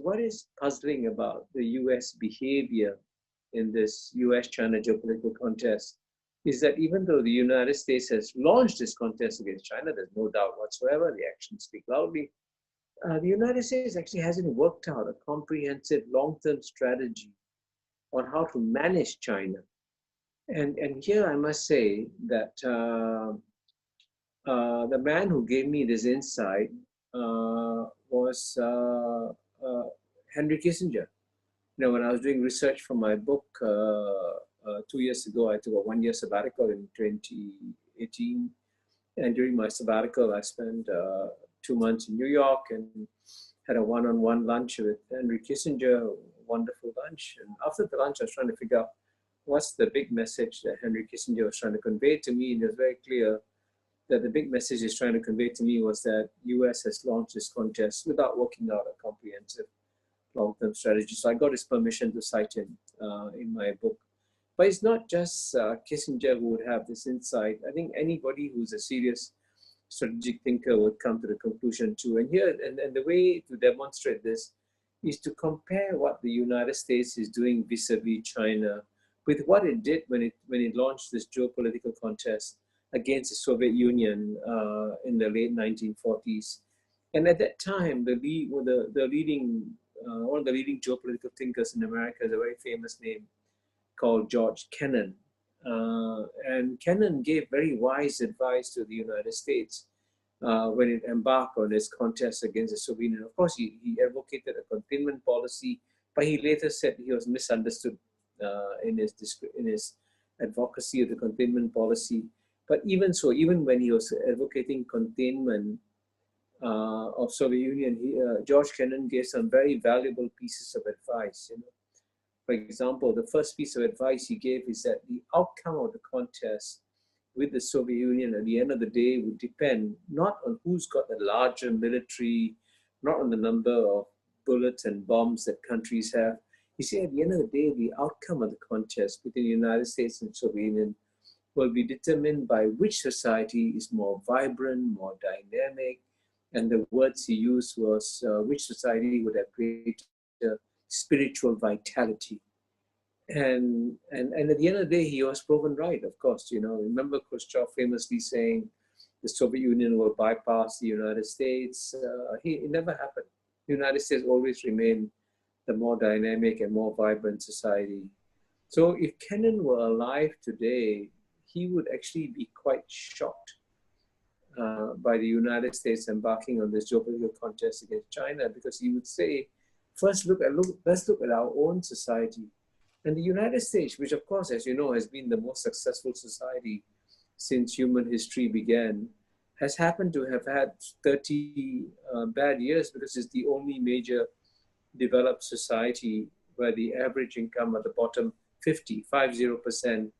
what is puzzling about the US behavior in this US China geopolitical contest is that even though the United States has launched this contest against China, there's no doubt whatsoever, the actions speak loudly. The United States actually hasn't worked out a comprehensive long-term strategy on how to manage China. And here I must say that the man who gave me this insight was Henry Kissinger. You know, when I was doing research for my book 2 years ago, I took a 1-year sabbatical in 2018. And during my sabbatical, I spent 2 months in New York and had a one-on-one lunch with Henry Kissinger, a wonderful lunch. And after the lunch, I was trying to figure out what's the big message that Henry Kissinger was trying to convey to me. And it was very clear that the big message he's trying to convey to me was that US has launched this contest without working out a comprehensive long-term strategy. So I got his permission to cite him in my book. But it's not just Kissinger who would have this insight. I think anybody who's a serious strategic thinker would come to the conclusion too. And here, and the way to demonstrate this is to compare what the United States is doing vis-a-vis China with what it did when it launched this geopolitical contest against the Soviet Union in the late 1940s. And at that time, one of the leading geopolitical thinkers in America is a very famous name called George Kennan. And Kennan gave very wise advice to the United States when it embarked on its contest against the Soviet Union. Of course, he advocated a containment policy, but he later said he was misunderstood in his advocacy of the containment policy. But even so, even when he was advocating containment of Soviet Union, George Kennan gave some very valuable pieces of advice. You know, for example, the first piece of advice he gave is that the outcome of the contest with the Soviet Union at the end of the day would depend not on who's got the larger military, not on the number of bullets and bombs that countries have. He said at the end of the day, the outcome of the contest between the United States and Soviet Union will be determined by which society is more vibrant, more dynamic. And the words he used was which society would have greater spiritual vitality. And at the end of the day, he was proven right, of course. You know, remember Khrushchev famously saying the Soviet Union will bypass the United States. It never happened. The United States always remained the more dynamic and more vibrant society. So if Kennan were alive today, he would actually be quite shocked by the United States embarking on this geopolitical contest against China, because he would say, first let's look at our own society. And the United States, which of course, as you know, has been the most successful society since human history began, has happened to have had 30 bad years because it's the only major developed society where the average income at the bottom 50%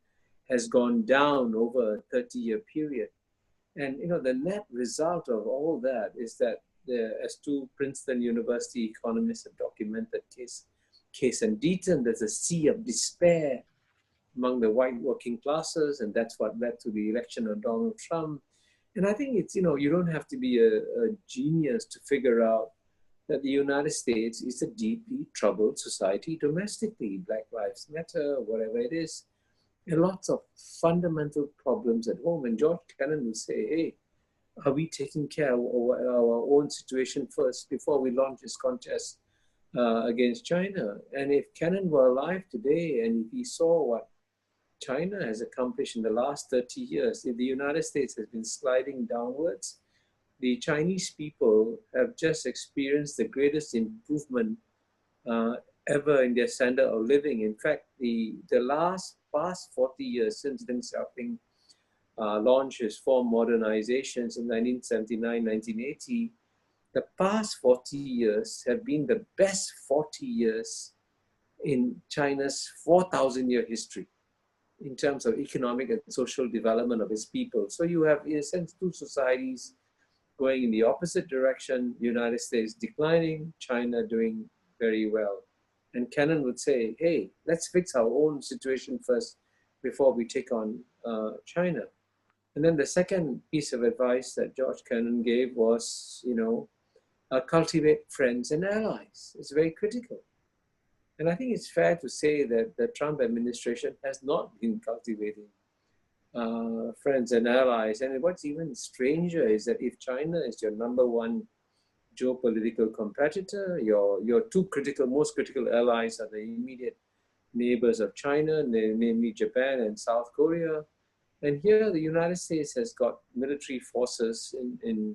has gone down over a 30-year period. And you know, the net result of all that is that as two Princeton University economists have documented case and Deaton, there's a sea of despair among the white working classes, and that's what led to the election of Donald Trump. And I think it's, you know, you don't have to be a genius to figure out that the United States is a deeply troubled society domestically. Black Lives Matter, whatever it is, and lots of fundamental problems at home. And George Kennan will say, hey, are we taking care of our own situation first before we launch this contest against China? And if Kennan were alive today and if he saw what China has accomplished in the last 30 years, if the United States has been sliding downwards, the Chinese people have just experienced the greatest improvement ever in their standard of living. In fact, the past 40 years since Deng Xiaoping launched his four modernizations in 1979, 1980, the past 40 years have been the best 40 years in China's 4,000-year history in terms of economic and social development of its people. So you have, in a sense, two societies going in the opposite direction, United States declining, China doing very well. And Kennan would say, hey, let's fix our own situation first before we take on China. And then the second piece of advice that George Kennan gave was, you know, cultivate friends and allies. It's very critical. And I think it's fair to say that the Trump administration has not been cultivating friends and allies. And what's even stranger is that if China is your number one geopolitical competitor, your two most critical allies are the immediate neighbors of China, namely Japan and South Korea. And here the United States has got military forces in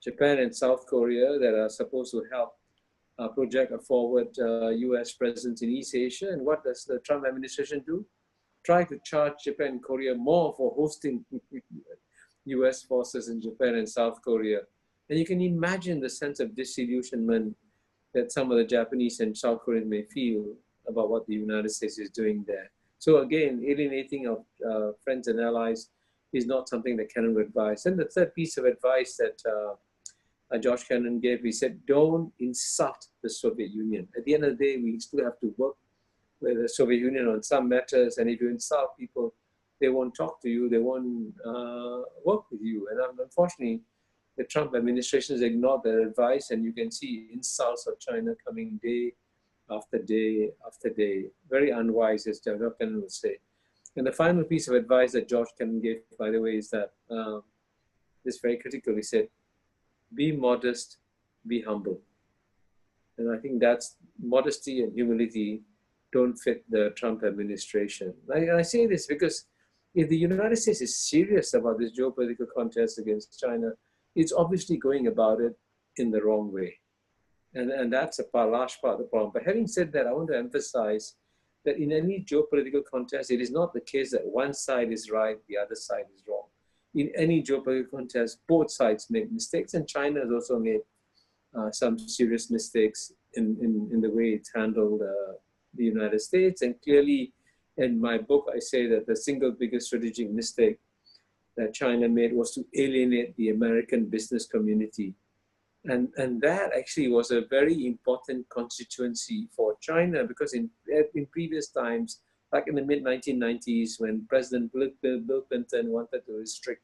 Japan and South Korea that are supposed to help project a forward U.S. presence in East Asia. And what does the Trump administration do? Try to charge Japan and Korea more for hosting U.S. forces in Japan and South Korea. And you can imagine the sense of disillusionment that some of the Japanese and South Koreans may feel about what the United States is doing there. So again, alienating of friends and allies is not something that Kennan would advise. And the third piece of advice that George Kennan gave, he said, don't insult the Soviet Union. At the end of the day, we still have to work with the Soviet Union on some matters. And if you insult people, they won't talk to you, they won't work with you. And unfortunately, the Trump administration has ignored that advice, and you can see insults of China coming day after day after day. Very unwise, as George Kennan would say. And the final piece of advice that George Kennan gave, by the way, is that this very critical. He said, be modest, be humble. And I think that's modesty and humility don't fit the Trump administration. I say this because if the United States is serious about this geopolitical contest against China, it's obviously going about it in the wrong way. And that's a large part of the problem. But having said that, I want to emphasize that in any geopolitical contest, it is not the case that one side is right, the other side is wrong. In any geopolitical contest, both sides make mistakes, and China has also made some serious mistakes in the way it's handled the United States. And clearly, in my book, I say that the single biggest strategic mistake that China made was to alienate the American business community. And that actually was a very important constituency for China, because in previous times, like in the mid-1990s, when President Bill Clinton wanted to restrict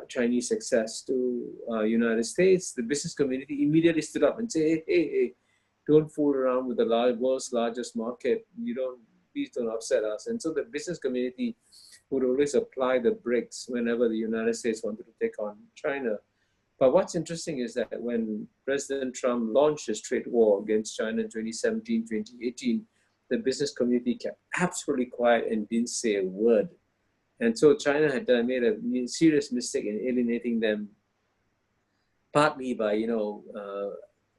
Chinese access to United States, the business community immediately stood up and said, hey, don't fool around with the world's largest market. Please don't upset us. And so the business community would always apply the brakes whenever the United States wanted to take on China. But what's interesting is that when President Trump launched his trade war against China in 2017, 2018, the business community kept absolutely quiet and didn't say a word. And so China had made a serious mistake in alienating them, partly by,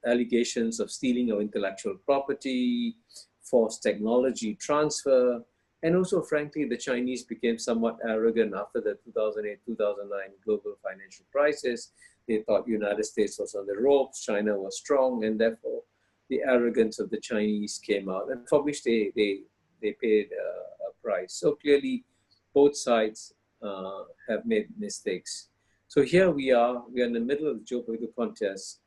allegations of stealing of intellectual property, forced technology transfer, and also, frankly, the Chinese became somewhat arrogant after the 2008-2009 global financial crisis. They thought United States was on the ropes, China was strong, and therefore the arrogance of the Chinese came out, and for which they paid a price. So clearly, both sides have made mistakes. So here we are in the middle of the geopolitical contest.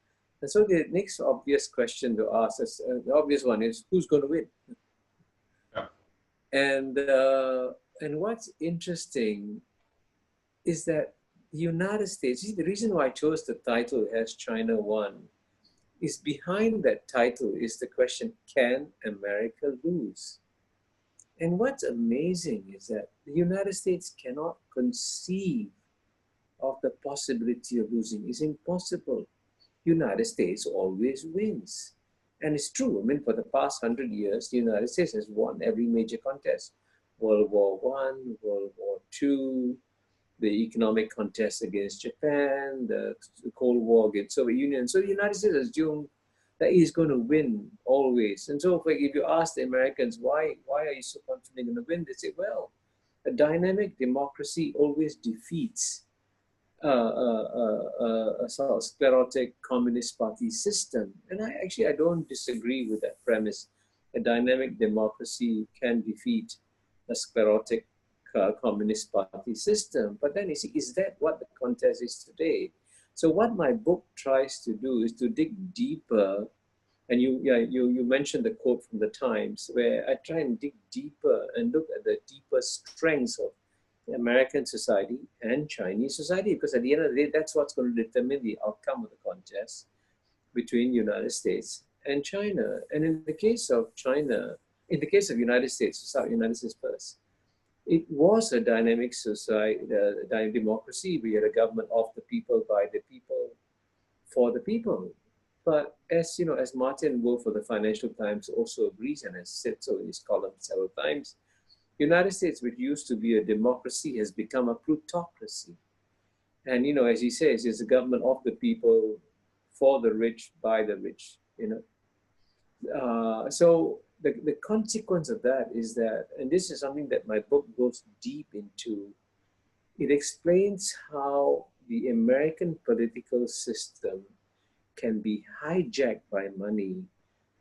And so the next obvious question to ask, the obvious one is, who's going to win? Yeah. And what's interesting is that the United States, the reason why I chose the title as China Won is behind that title is the question, can America lose? And what's amazing is that the United States cannot conceive of the possibility of losing. It's impossible. United States always wins. And it's true. I mean, for the past 100 years, the United States has won every major contest. World War I, World War II, the economic contest against Japan, the Cold War against Soviet Union. So the United States assumed that he's going to win always. And so if you ask the Americans, why are you so confident you're going to win? They say, well, a dynamic democracy always defeats a sort of sclerotic communist party system. And I don't disagree with that premise. A dynamic democracy can defeat a sclerotic communist party system. But then you see, is that what the contest is today? So what my book tries to do is to dig deeper. And you mentioned the quote from the Times, where I try and dig deeper and look at the deeper strengths of American society and Chinese society, because at the end of the day, that's what's going to determine the outcome of the contest between United States and China. And in the case of China, in the case of United States, start United States first, it was a dynamic society, a dynamic democracy. We had a government of the people, by the people, for the people. But as you know, as Martin Wolf of the Financial Times also agrees and has said so in his column several times, United States, which used to be a democracy, has become a plutocracy. And you know, as he says, it's a government of the people, for the rich, by the rich. So the consequence of that is that, and this is something that my book goes deep into, it explains how the American political system can be hijacked by money.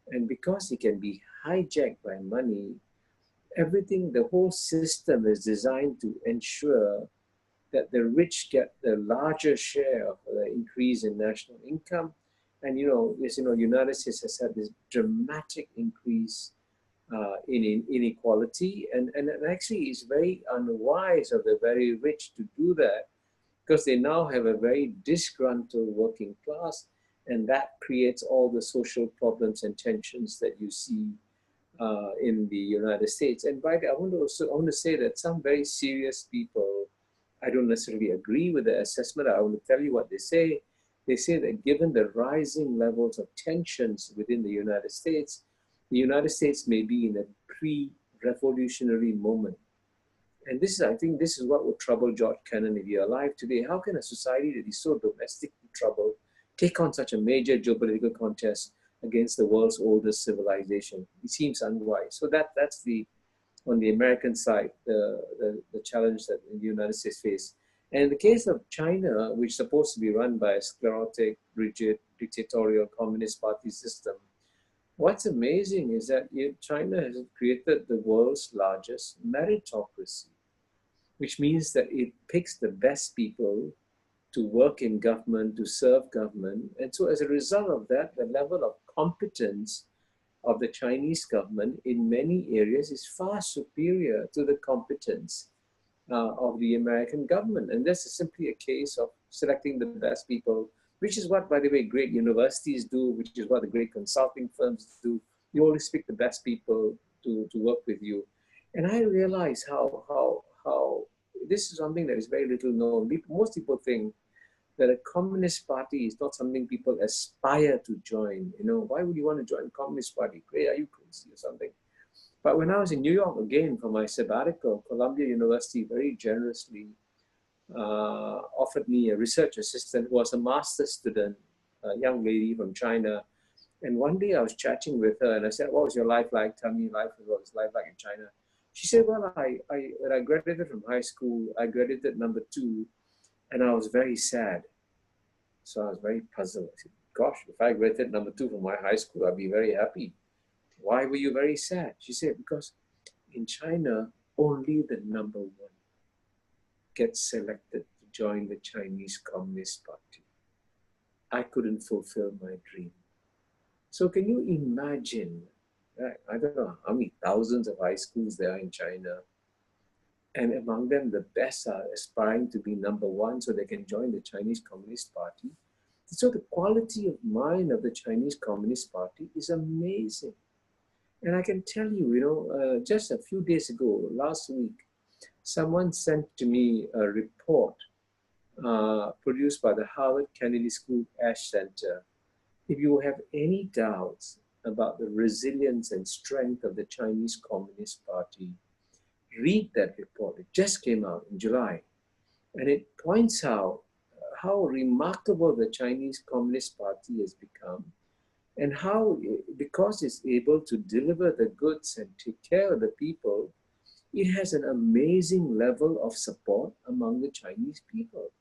And because it can be hijacked by money, everything, the whole system is designed to ensure that the rich get the larger share of the increase in national income. And you know, as you know, United States has had this dramatic increase in inequality, and actually it's very unwise of the very rich to do that, because they now have a very disgruntled working class, and that creates all the social problems and tensions that you see in the United States. And by the way, I want to say that some very serious people, I don't necessarily agree with the assessment. I want to tell you what they say. They say that given the rising levels of tensions within the United States may be in a pre-revolutionary moment. And this is, I think, this is what would trouble George Kennan if you're alive today. How can a society that is so domestically troubled take on such a major geopolitical contest against the world's oldest civilization? It seems unwise. So that's the, on the American side, the challenge that the United States face. And in the case of China, which is supposed to be run by a sclerotic, rigid, dictatorial communist party system, what's amazing is that China has created the world's largest meritocracy, which means that it picks the best people to work in government, to serve government. And so as a result of that, the level of competence of the Chinese government in many areas is far superior to the competence of the American government. And this is simply a case of selecting the best people, which is what, by the way, great universities do, which is what the great consulting firms do. You always pick the best people to work with you. And I realize how this is something that is very little known. Most people think that a communist party is not something people aspire to join. You know, why would you want to join a communist party? Great, are you crazy or something? But when I was in New York again for my sabbatical, Columbia University very generously offered me a research assistant who was a master's student, a young lady from China. And one day I was chatting with her and I said, "What was your life like? Tell me what was life like in China?" She said, "Well, when I graduated from high school, I graduated number 2, and I was very sad." So I was very puzzled. I said, "Gosh, if I graduated number 2 from my high school, I'd be very happy. Why were you very sad?" She said, "Because in China, only the number 1 gets selected to join the Chinese Communist Party. I couldn't fulfill my dream." So can you imagine, right? I don't know how many thousands of high schools there are in China, and among them, the best are aspiring to be number 1 so they can join the Chinese Communist Party. So the quality of mind of the Chinese Communist Party is amazing. And I can tell you, just a few days ago, last week, someone sent to me a report produced by the Harvard Kennedy School Ash Center. If you have any doubts about the resilience and strength of the Chinese Communist Party, read that report. It just came out in July. And it points out how remarkable the Chinese Communist Party has become, and how, because it's able to deliver the goods and take care of the people, it has an amazing level of support among the Chinese people.